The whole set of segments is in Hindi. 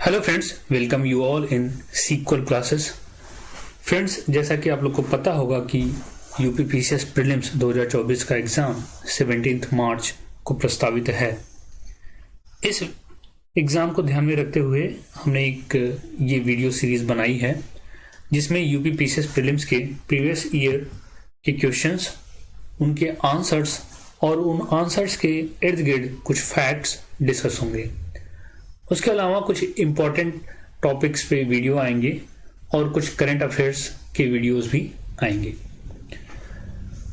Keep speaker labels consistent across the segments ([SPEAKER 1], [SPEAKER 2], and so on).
[SPEAKER 1] Hello friends, welcome you all in sequel classes. Friends, जैसा कि आप लोग को पता होगा कि यूपीपीसीएस प्रीलिम्स 2024 का एग्ज़ाम 17 मार्च को प्रस्तावित है। इस एग्ज़ाम को ध्यान में रखते हुए हमने एक ये वीडियो सीरीज़ बनाई है जिसमें यूपीपीसीएस प्रीलिम्स के प्रीवियस ईयर के क्वेश्चंस, उनके आंसर्स और उन आंसर्स के इर्द गिर्द कुछ फैक्ट्स डिस्कस होंगे। उसके अलावा कुछ इम्पोर्टेंट टॉपिक्स पे वीडियो आएंगे और कुछ करंट अफेयर्स के वीडियोस भी आएंगे।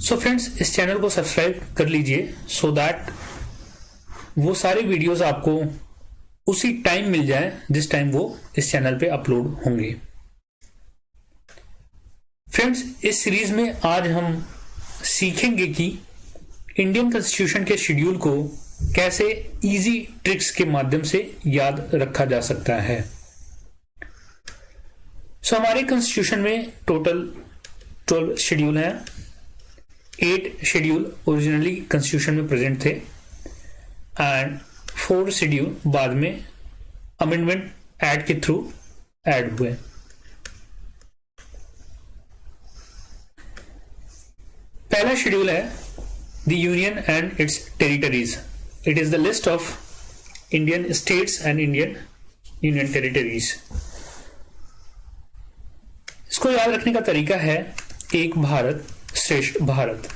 [SPEAKER 1] सो फ्रेंड्स, इस चैनल को सब्सक्राइब कर लीजिए सो दैट वो सारे वीडियोस आपको उसी टाइम मिल जाए जिस टाइम वो इस चैनल पे अपलोड होंगे। फ्रेंड्स, इस सीरीज में आज हम सीखेंगे कि इंडियन कॉन्स्टिट्यूशन के शेड्यूल को कैसे इजी ट्रिक्स के माध्यम से याद रखा जा सकता है। हमारे कॉन्स्टिट्यूशन में टोटल 12 शेड्यूल हैं। 8 शेड्यूल ओरिजिनली कॉन्स्टिट्यूशन में प्रेजेंट थे एंड 4 शेड्यूल बाद में अमेंडमेंट एक्ट के थ्रू ऐड हुए। पहला शेड्यूल है the union and it's territories. It is the list of Indian states and Indian union territories. इसको याद रखने का तरीका है एक भारत श्रेष्ठ भारत।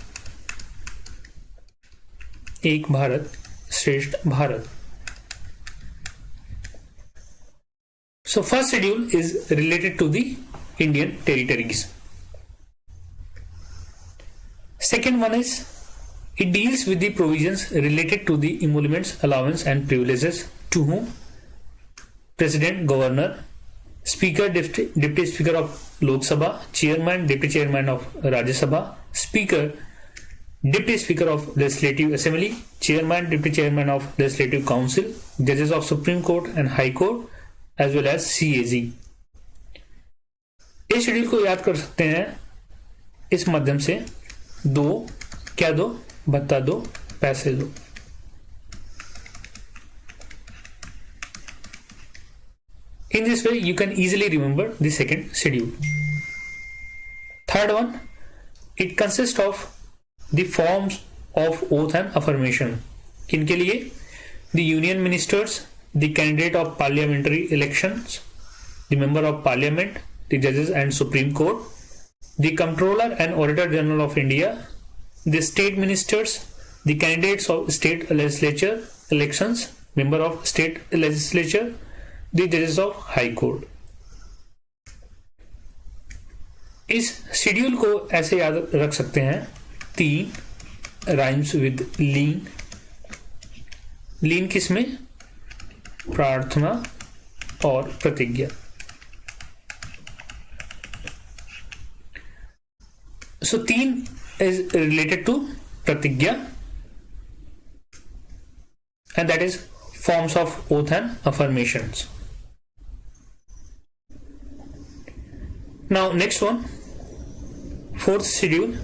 [SPEAKER 1] एक भारत श्रेष्ठ Bharat. So first schedule is related to the Indian territories. Second one is it deals with the provisions related to the emoluments, allowance and privileges to whom President, Governor, Speaker, Deputy Speaker of Lok Sabha, Chairman, Deputy Chairman of Rajya Sabha, Speaker, Deputy Speaker of Legislative Assembly, Chairman, Deputy Chairman of Legislative Council, Judges of Supreme Court and High Court, as well as CAG. इस शेड्यूल को याद कर सकते हैं इस माध्यम से। दो क्या दो? भत्ता दो, पैसे दो। In this way, you can easily remember the second schedule. Third one, it consists of the forms of oath and affirmation. किनके लिए? The union ministers, the candidate of parliamentary elections, the member of parliament, the judges and Supreme Court, the comptroller and auditor general of India, the state ministers, the candidates of state legislature elections, member of state legislature, the judges of high court. इस शेड्यूल को ऐसे याद रख सकते हैं। 3 राइम्स विद लीन। लीन किसमें? प्रार्थना और प्रतिज्ञा। सो 3 is related to pratigya and that is forms of oath and affirmations. Now next one, 4th schedule.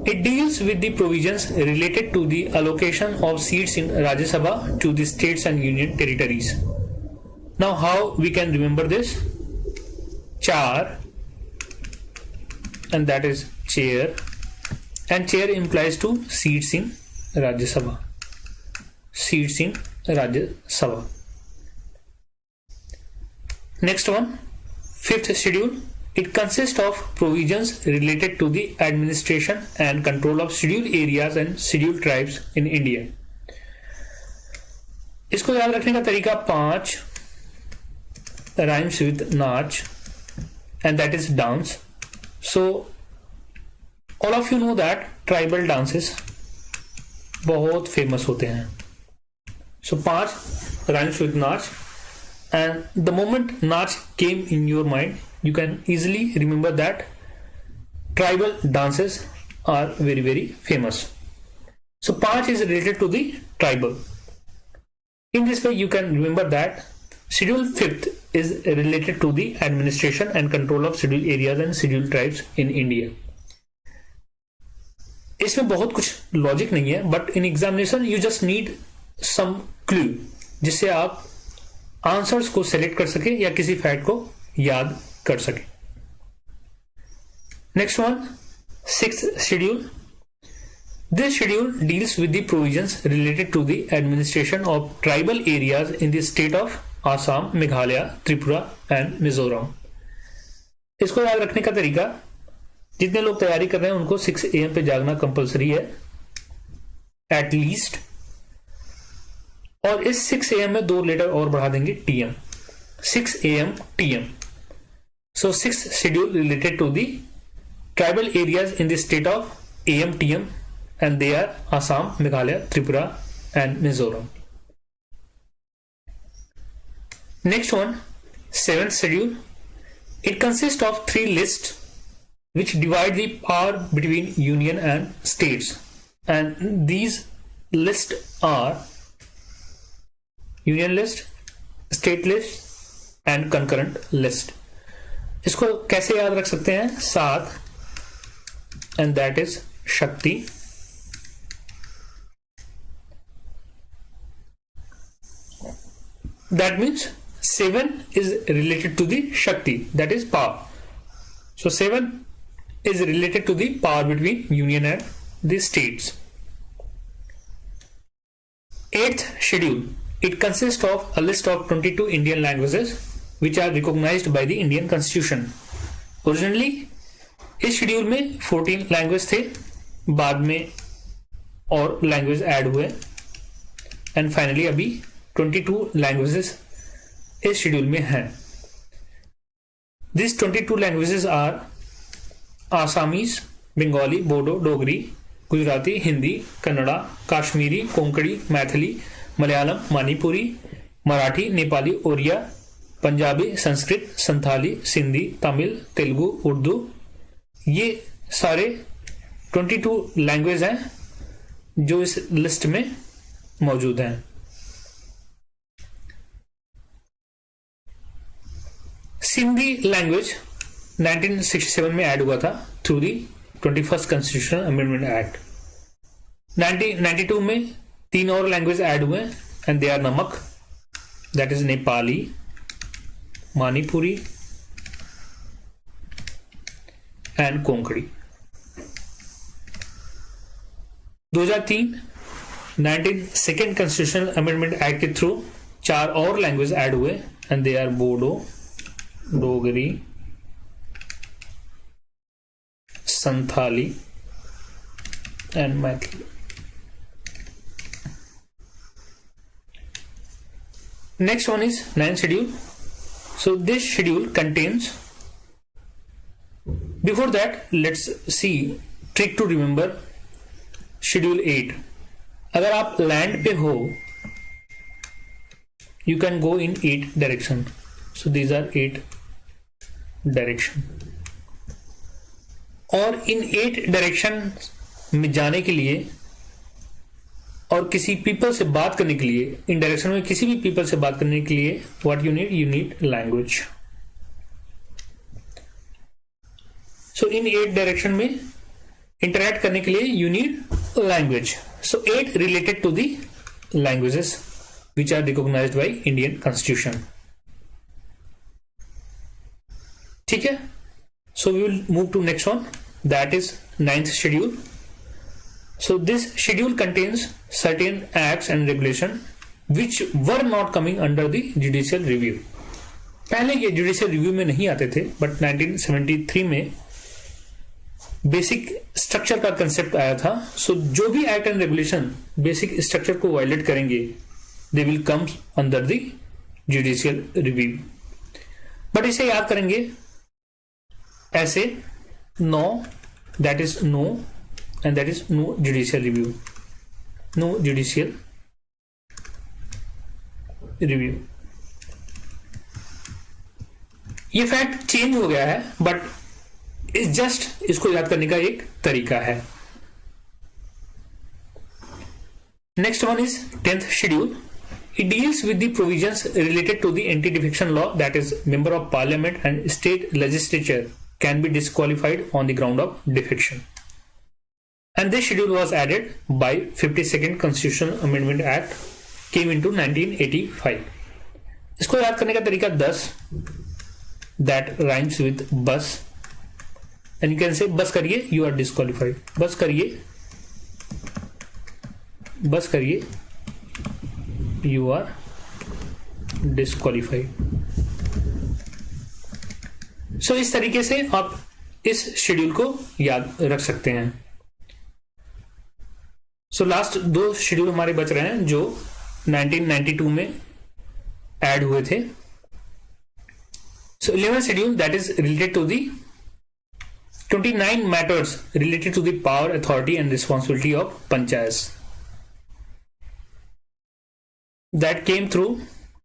[SPEAKER 1] It deals with the provisions related to the allocation of seats in Rajya Sabha to the states and union territories. Now how we can remember this? 4 and that is chair, and chair implies to seats in Rajya Sabha. Seats in Rajya Sabha. Next one, 5th schedule. It consists of provisions related to the administration and control of scheduled areas and scheduled tribes in India. इसको याद रखने का तरीका 5 rhymes with नाच and that is dance. So all of you know that tribal dances बहुत फेमस होते हैं। So 5 rhymes with नाच and the moment नाच came in your mind, you can easily remember that tribal dances are very very famous. So 5 is related to the tribal. In this way you can remember that schedule 5th is related to the administration and control of scheduled areas and scheduled tribes in India. इसमें बहुत कुछ लॉजिक नहीं है, but in examination you just need some clue जिससे आप आंसर्स को सेलेक्ट कर सके या किसी फैक्ट को याद कर सके। Next one, 6th schedule. This schedule deals with the provisions related to the administration of tribal areas in the state of Assam, Meghalaya, Tripura and Mizoram। इसको याद रखने का तरीका, जितने लोग तैयारी कर रहे हैं उनको 6 AM पे जागना कंपलसरी है एट लीस्ट, और इस 6 AM में 2 लेटर और बढ़ा देंगे TM, 6 AM TM। So 6th schedule related to the tribal areas in the state of AM TM and they are Assam, Meghalaya, Tripura and Mizoram. Next one, 7th schedule. It consists of 3 lists which divide the power between union and states, and these lists are union list, state list and concurrent list। इसको कैसे याद रख सकते हैं? 7 and that is शक्ति, that means 7 is related to the Shakti, that is power. So 7 is related to the power between union and the states। 8th schedule. It consists of a list of 22 Indian languages which are recognized by the Indian Constitution। Originally इस शेड्यूल में 14 लैंग्वेज थे, बाद में और लैंग्वेज ऐड हुए एंड फाइनली अभी 22 लैंग्वेजेस इस शेड्यूल में हैं। This 22 languages are Assamese, Bengali, Bodo, Dogri, Gujarati, Hindi, Kannada, Kashmiri, Konkani, Maithili, Malayalam, Manipuri, Marathi, Nepali, Oriya, Punjabi, Sanskrit, Santali, Sindhi, Tamil, Telugu, Urdu, ये सारे 22 लैंग्वेज हैं जो इस लिस्ट में मौजूद हैं। सिंधी लैंग्वेज 1967 में ऐड हुआ था through the 21st constitutional amendment act. 1992 में 3 और लैंग्वेज ऐड हुए एंड दे आर नमक, that is Nepali, Manipuri and Konkani. 2003 92nd constitutional amendment act के थ्रू 4 और लैंग्वेज ऐड हुए and they are Bodo, Dogri, Santhali and Maithili. Next one is 9th schedule. So this schedule contains, before that let's see trick to remember schedule 8। अगर आप लैंड पे हो you can go in 8 direction। So these are 8 direction, और इन 8 डायरेक्शन में जाने के लिए और किसी पीपल से बात करने के लिए, इन डायरेक्शन में किसी भी पीपल से बात करने के लिए what you need language. So in 8 direction में इंटरैक्ट करने के लिए you need language. So 8 related to the languages which are recognised by Indian constitution. ठीक है, so we will move to next one, that is 9th schedule. So this schedule contains certain acts and regulation which were not coming under the judicial review। पहले ये जुडिशियल रिव्यू में नहीं आते थे, बट 1973 में बेसिक स्ट्रक्चर का कंसेप्ट आया था। सो जो भी act and regulation basic structure को वायलेट करेंगे they will come under the judicial review. But इसे याद करेंगे ऐसे, no, that is no, and that is no judicial review, no judicial review। ये फैक्ट चेंज हो गया है बट इस जस्ट इसको याद करने का एक तरीका है। Next one is 10th schedule. It deals with the provisions related to the anti-defection law, that is member of parliament and state legislature can be disqualified on the ground of defection। And this schedule was added by 52nd Constitutional Amendment Act, came into 1985। इसको याद करने का तरीका 10 दैट राइम्स विद बस एंड यू कैन से बस करिए यू आर डिस्क्वालिफाइड, बस करिए यू आर डिस्क्वालिफाइड। सो इस तरीके से आप इस शेड्यूल को याद रख सकते हैं। सो लास्ट 2 शेड्यूल हमारे बच रहे हैं जो 1992 में ऐड हुए थे। So 11th schedule that is related to the 29 matters related to the power, authority and responsibility of panchayats that came through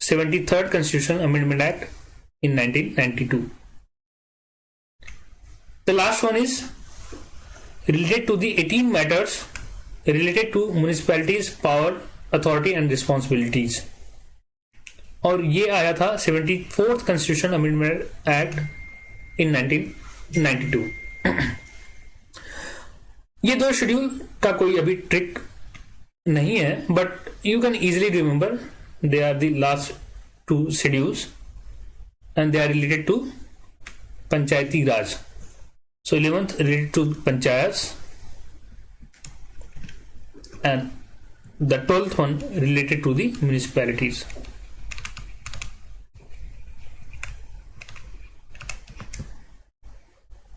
[SPEAKER 1] 73rd Constitutional Amendment Act in 1992. The last one is related to the 18 matters related to municipalities, power, authority and responsibilities. और ये आया था 74th Constitutional Amendment Act in 1992. ये 2 शेड्यूल का कोई अभी ट्रिक नहीं है, but you can easily remember they are the last 2 schedules and they are related to Panchayati Raj. So 11th related to panchayat and the 12th one related to the municipalities.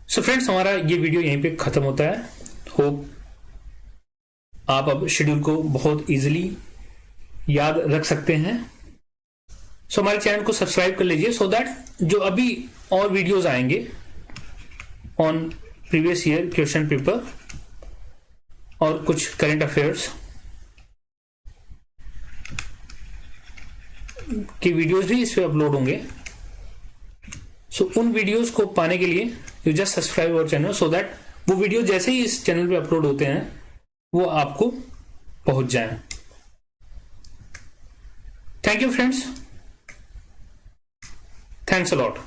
[SPEAKER 1] So friends, हमारा ये वीडियो यहीं पे खत्म होता है। होप आप अब शेड्यूल को बहुत इजीली याद रख सकते हैं। सो हमारे चैनल को सब्सक्राइब कर लीजिए सो दैट जो अभी और वीडियोस आएंगे on previous year question paper और कुछ करंट अफेयर्स की वीडियोस भी इस पे अपलोड होंगे। सो उन वीडियोस को पाने के लिए you just subscribe our channel so that वो वीडियो जैसे ही इस चैनल पे अपलोड होते हैं वो आपको पहुंच जाए। Thank you friends, thanks a lot.